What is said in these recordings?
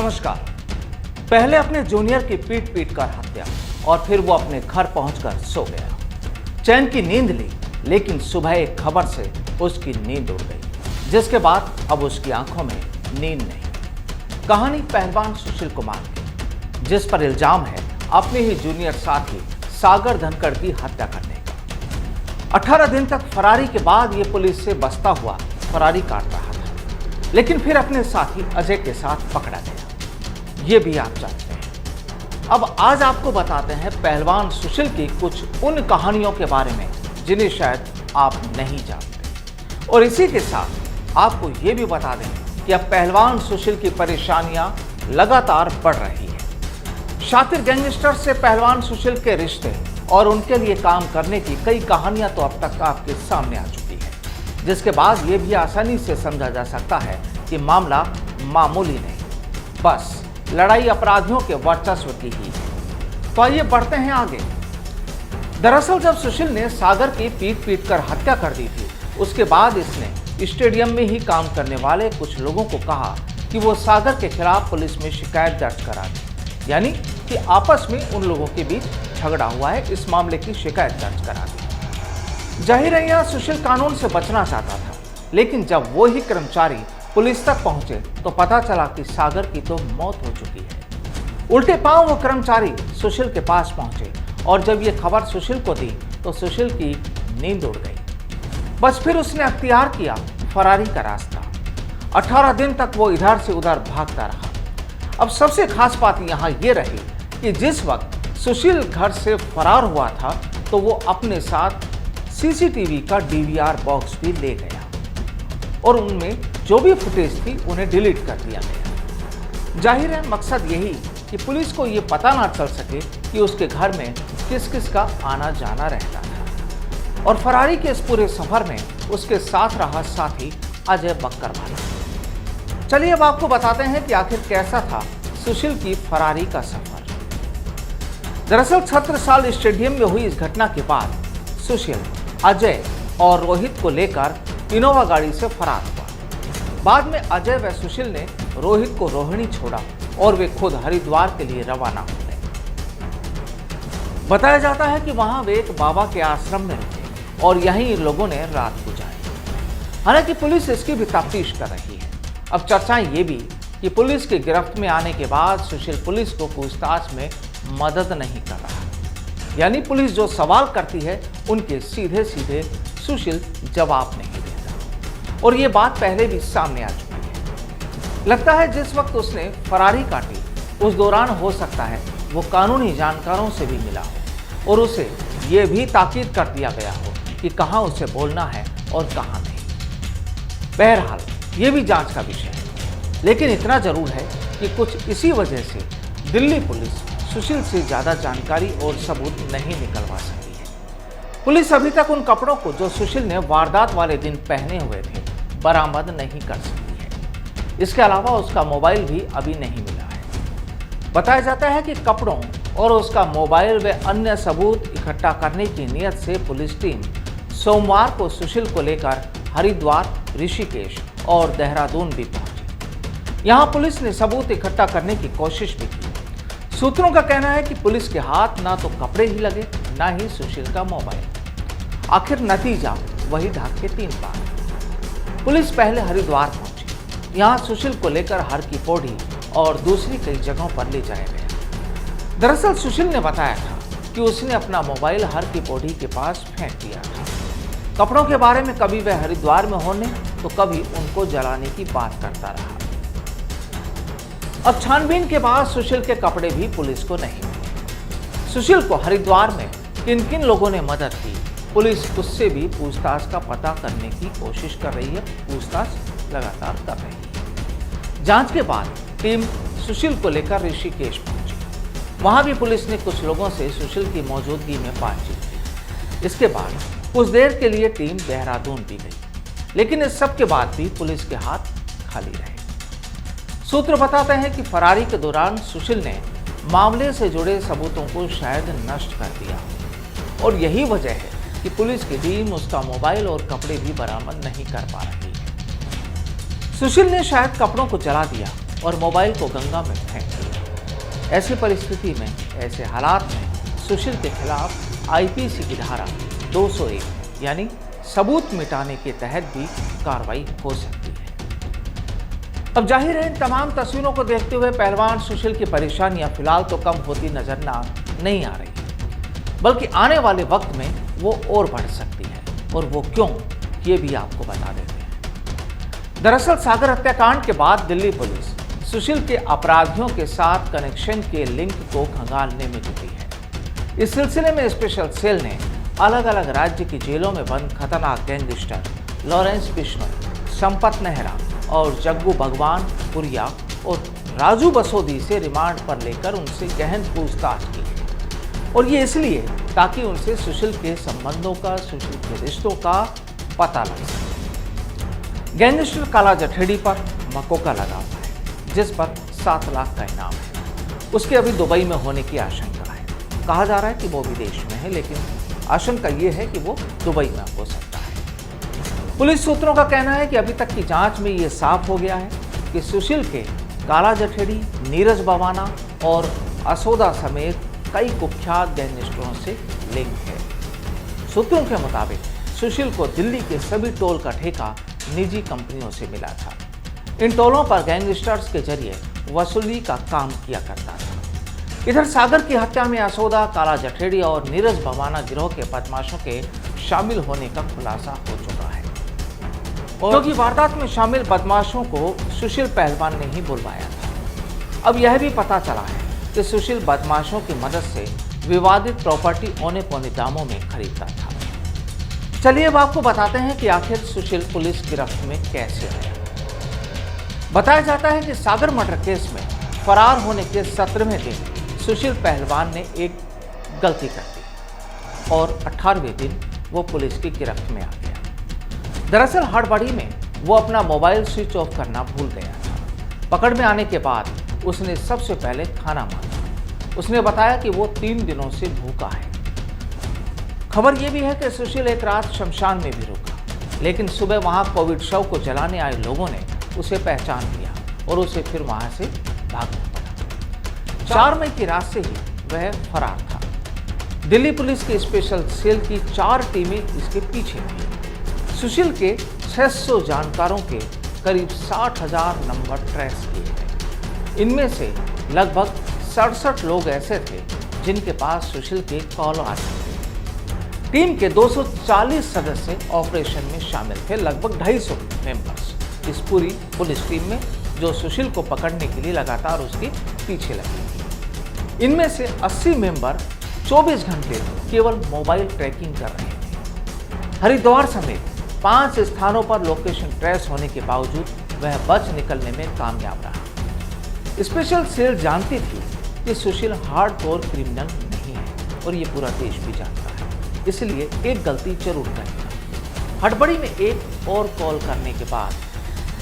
नमस्कार। पहले अपने जूनियर की पीट पीट कर हत्या और फिर वो अपने घर पहुंचकर सो गया। चैन की नींद ली, लेकिन सुबह एक खबर से उसकी नींद उड़ गई, जिसके बाद अब उसकी आंखों में नींद नहीं। कहानी पहलवान सुशील कुमार की, जिस पर इल्जाम है अपने ही जूनियर साथी सागर धनखड़ की हत्या करने का। 18 दिन तक फरारी के बाद ये पुलिस से बचता हुआ फरारी काट रहा था, लेकिन फिर अपने साथी अजय के साथ पकड़ा गया। ये भी आप जानते हैं। अब आज आपको बताते हैं पहलवान सुशील की कुछ उन कहानियों के बारे में जिन्हें शायद आप नहीं जानते, और इसी के साथ आपको ये भी बता दें कि अब पहलवान सुशील की परेशानियां लगातार बढ़ रही है। शातिर गैंगस्टर से पहलवान सुशील के रिश्ते और उनके लिए काम करने की कई कहानियां तो अब तक आपके सामने आ चुकी है, जिसके बाद ये भी आसानी से समझा जा सकता है कि मामला मामूली नहीं, बस लड़ाई अपराधियों के वर्चस्व की ही है। तो आइए बढ़ते हैं आगे। दरअसल जब सुशील ने सागर की पीट पीट कर हत्या कर दी थी, उसके बाद इसने स्टेडियम में ही काम करने वाले कुछ लोगों को कहा कि वो सागर के खिलाफ पुलिस में शिकायत दर्ज करा दें, यानी कि आपस में उन लोगों के बीच झगड़ा हुआ है, इस मामले की शिकायत दर्ज करा दी। जाहिर है यह सुशील कानून से बचना चाहता था, लेकिन जब वो ही कर्मचारी पुलिस तक पहुंचे तो पता चला कि सागर की तो मौत हो चुकी है। उल्टे पांव वो कर्मचारी सुशील के पास पहुंचे और जब ये खबर सुशील को दी तो सुशील की नींद उड़ गई। बस फिर उसने अख्तियार किया फरारी का रास्ता। 18 दिन तक वो इधर से उधर भागता रहा। अब सबसे खास बात यहाँ ये रही कि जिस वक्त सुशील घर से फरार हुआ था तो वो अपने साथ सीसीटीवी का डीवीआर बॉक्स भी ले गया और उनमें जो भी फुटेज थी उन्हें डिलीट कर दिया गया। जाहिर है मकसद यही कि पुलिस को ये पता ना चल सके कि उसके घर में किस किस का आना जाना रहता था। और फरारी के इस पूरे सफर में उसके साथ रहा साथी अजय बक्करवाला। चलिए अब आपको बताते हैं कि आखिर कैसा था सुशील की फरारी का सफर। दरअसल छत्रसाल स्टेडियम में हुई इस घटना के बाद सुशील, अजय और रोहित को लेकर इनोवा गाड़ी से फरार हुआ। बाद में अजय व सुशील ने रोहित को रोहिणी छोड़ा और वे खुद हरिद्वार के लिए रवाना हो गए। बताया जाता है कि वहां वे एक बाबा के आश्रम में रुके और यहीं इन लोगों ने रात गुजारी। हालांकि पुलिस इसकी भी तफ्तीश कर रही है। अब चर्चाएं ये भी कि पुलिस की गिरफ्त में आने के बाद सुशील पुलिस को पूछताछ में मदद नहीं कर रहा, यानी पुलिस जो सवाल करती है उनके सीधे सीधे सुशील जवाब नहीं देता। और ये बात पहले भी सामने आ चुकी है। लगता है जिस वक्त उसने फरारी काटी उस दौरान हो सकता है वो कानूनी जानकारों से भी मिला हो और उसे ये भी ताकीद कर दिया गया हो कि कहाँ उसे बोलना है और कहाँ नहीं। बहरहाल ये भी जांच का विषय है, लेकिन इतना जरूर है कि कुछ इसी वजह से दिल्ली पुलिस सुशील से ज़्यादा जानकारी और सबूत नहीं निकलवा सकती है। पुलिस अभी तक उन कपड़ों को जो सुशील ने वारदात वाले दिन पहने हुए थे बरामद नहीं कर सकती है। इसके अलावा उसका मोबाइल भी अभी नहीं मिला है। बताया जाता है कि कपड़ों और उसका मोबाइल व अन्य सबूत इकट्ठा करने की नियत से पुलिस टीम सोमवार को सुशील को लेकर हरिद्वार, ऋषिकेश और देहरादून भी पहुंची। यहां पुलिस ने सबूत इकट्ठा करने की कोशिश भी की। सूत्रों का कहना है कि पुलिस के हाथ ना तो कपड़े ही लगे, ना ही सुशील का मोबाइल। आखिर नतीजा वही ढाक के 3 बार। पुलिस पहले हरिद्वार पहुंची। यहां सुशील को लेकर हर की पौड़ी और दूसरी कई जगहों पर ले जाया गया। दरअसल सुशील ने बताया था कि उसने अपना मोबाइल हर की पौड़ी के पास फेंक दिया था। कपड़ों के बारे में कभी वह हरिद्वार में होने तो कभी उनको जलाने की बात करता रहा। अब छानबीन के बाद सुशील के कपड़े भी पुलिस को नहीं मिले। सुशील को हरिद्वार में किन किन लोगों ने मदद की, पुलिस उससे भी पूछताछ का पता करने की कोशिश कर रही है, पूछताछ लगातार कर रही है। जांच के बाद टीम सुशील को लेकर ऋषिकेश पहुंची। वहां भी पुलिस ने कुछ लोगों से सुशील की मौजूदगी में बातचीत की। इसके बाद कुछ देर के लिए टीम देहरादून भी गई, लेकिन इस सब के बाद भी पुलिस के हाथ खाली रहे। सूत्र बताते हैं कि फरारी के दौरान सुशील ने मामले से जुड़े सबूतों को शायद नष्ट कर दिया और यही वजह है कि पुलिस की टीम उसका मोबाइल और कपड़े भी बरामद नहीं कर पा रही है। सुशील ने शायद कपड़ों को जला दिया और मोबाइल को गंगा में फेंक दिया। ऐसी परिस्थिति में, ऐसे हालात में सुशील के खिलाफ आईपीसी की धारा 201 यानी सबूत मिटाने के तहत भी कार्रवाई हो सकती है। अब जाहिर है इन तमाम तस्वीरों को देखते हुए पहलवान सुशील की परेशानियां फिलहाल तो कम होती नजर नहीं आ रही, बल्कि आने वाले वक्त में वो और बढ़ सकती है। और वो क्यों, ये भी आपको बता देते हैं। दरअसल सागर हत्याकांड के बाद दिल्ली पुलिस सुशील के अपराधियों के साथ कनेक्शन के लिंक को खंगालने में जुटी है। इस सिलसिले में स्पेशल सेल ने अलग अलग राज्य की जेलों में बंद खतरनाक गैंगस्टर लॉरेंस बिश्नोई, संपत नेहरा और जग्गू भगवान पुरिया और राजू बसोदी से रिमांड पर लेकर उनसे गहन पूछताछ की है। और ये इसलिए ताकि उनसे सुशील के संबंधों का, सुशील के रिश्तों का पता लग सके। गैंगस्टर काला जठेड़ी पर मकोका लगा हुआ है, जिस पर 7 लाख का इनाम है। उसके अभी दुबई में होने की आशंका है। कहा जा रहा है कि वो विदेश में है, लेकिन आशंका ये है कि वो दुबई में हो सकता है। पुलिस सूत्रों का कहना है कि अभी तक की जांच में ये साफ हो गया है कि सुशील के काला जठेड़ी, नीरज बवाना और असोदा समेत कई कुख्यात गैंगस्टरों से लिंक है। सूत्रों के मुताबिक सुशील को दिल्ली के सभी टोल का ठेका निजी कंपनियों से मिला था। इन टोलों पर गैंगस्टर्स के जरिए वसूली का काम किया करता था। इधर सागर की हत्या में असोदा, काला जठेड़ी और नीरज भवाना गिरोह के बदमाशों के शामिल होने का खुलासा हो चुका है। क्योंकि वारदात में शामिल बदमाशों को सुशील पहलवान ने ही बुलवाया था। अब यह भी पता चला है कि सुशील बदमाशों की मदद से विवादित प्रॉपर्टी औने पौने दामों में खरीदता था। चलिए अब आपको बताते हैं कि आखिर सुशील पुलिस गिरफ्त में कैसे आया। बताया जाता है कि सागर मर्डर केस में फरार होने के 17वें दिन सुशील पहलवान ने एक गलती कर दी और 18वें दिन वो पुलिस की गिरफ्त में आ गया। दरअसल हड़बड़ी में वो अपना मोबाइल स्विच ऑफ करना भूल गया था। पकड़ में आने के बाद उसने सबसे पहले खाना मांगा। उसने बताया कि वो 3 दिनों से भूखा है। खबर यह भी है कि सुशील एक रात शमशान में भी रुका, लेकिन सुबह वहां कोविड शव को जलाने आए लोगों ने उसे पहचान लिया और उसे फिर वहां से भागना पड़ा। 4 मई की रात से ही वह फरार था। दिल्ली पुलिस की स्पेशल सेल की 4 टीमें इसके पीछे थी। सुशील के 600 जानकारों के करीब 60,000 नंबर ट्रेस किए गए। इनमें से लगभग 67 लोग ऐसे थे जिनके पास सुशील के कॉल आते थे। टीम के 240 सदस्य ऑपरेशन में शामिल थे, लगभग 250 मेंबर्स इस पूरी पुलिस टीम में, जो सुशील को पकड़ने के लिए लगातार उसके पीछे लगी थी। इनमें से 80 मेंबर 24 घंटे केवल मोबाइल ट्रैकिंग कर रहे थे। हरिद्वार समेत 5 स्थानों पर लोकेशन ट्रेस होने के बावजूद वह बच निकलने में कामयाब रहा। स्पेशल सेल जानती थी कि सुशील हार्डकोर क्रिमिनल नहीं है और ये पूरा देश भी जानता है, इसलिए एक गलती जरूर करेगा। हड़बड़ी में एक और कॉल करने के बाद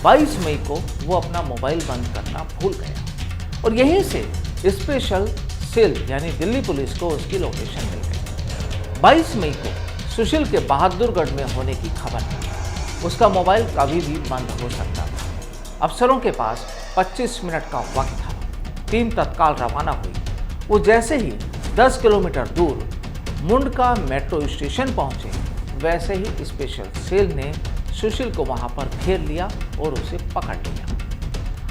22 मई को वो अपना मोबाइल बंद करना भूल गया और यहीं से स्पेशल सेल यानी दिल्ली पुलिस को उसकी लोकेशन मिल गई। 22 मई को सुशील के बहादुरगढ़ में होने की खबर थी। उसका मोबाइल कभी भी बंद हो सकता था। अफसरों के पास 25 मिनट का वक्त था। टीम तत्काल रवाना हुई। वो जैसे ही 10 किलोमीटर दूर मुंडका मेट्रो स्टेशन पहुंचे, वैसे ही स्पेशल सेल ने सुशील को वहां पर घेर लिया और उसे पकड़ लिया।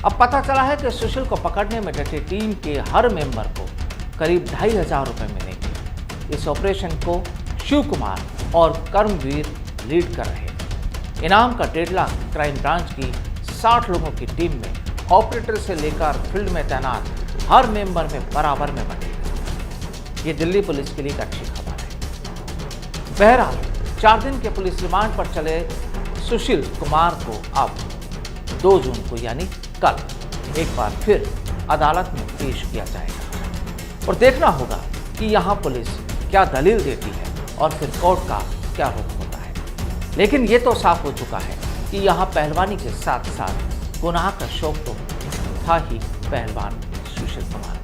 अब पता चला है कि सुशील को पकड़ने में डटे टीम के हर मेंबर को करीब 2,500 रुपये मिलेंगे। इस ऑपरेशन को शिव कुमार और कर्मवीर लीड कर रहे हैं। इनाम का 1.5 लाख क्राइम ब्रांच की 60 लोगों की टीम में ऑपरेटर से लेकर फील्ड में तैनात हर मेंबर में बराबर में बटेगा। ये दिल्ली पुलिस के लिए एक अच्छी खबर है। बहरहाल 4 दिन के पुलिस रिमांड पर चले सुशील कुमार को अब 2 जून को यानी कल एक बार फिर अदालत में पेश किया जाएगा और देखना होगा कि यहाँ पुलिस क्या दलील देती है और फिर कोर्ट का क्या रुख होता है। लेकिन ये तो साफ हो चुका है कि यहाँ पहलवानी के साथ साथ गुनाह का शौक तो था ही पहलवान सुशील कुमार।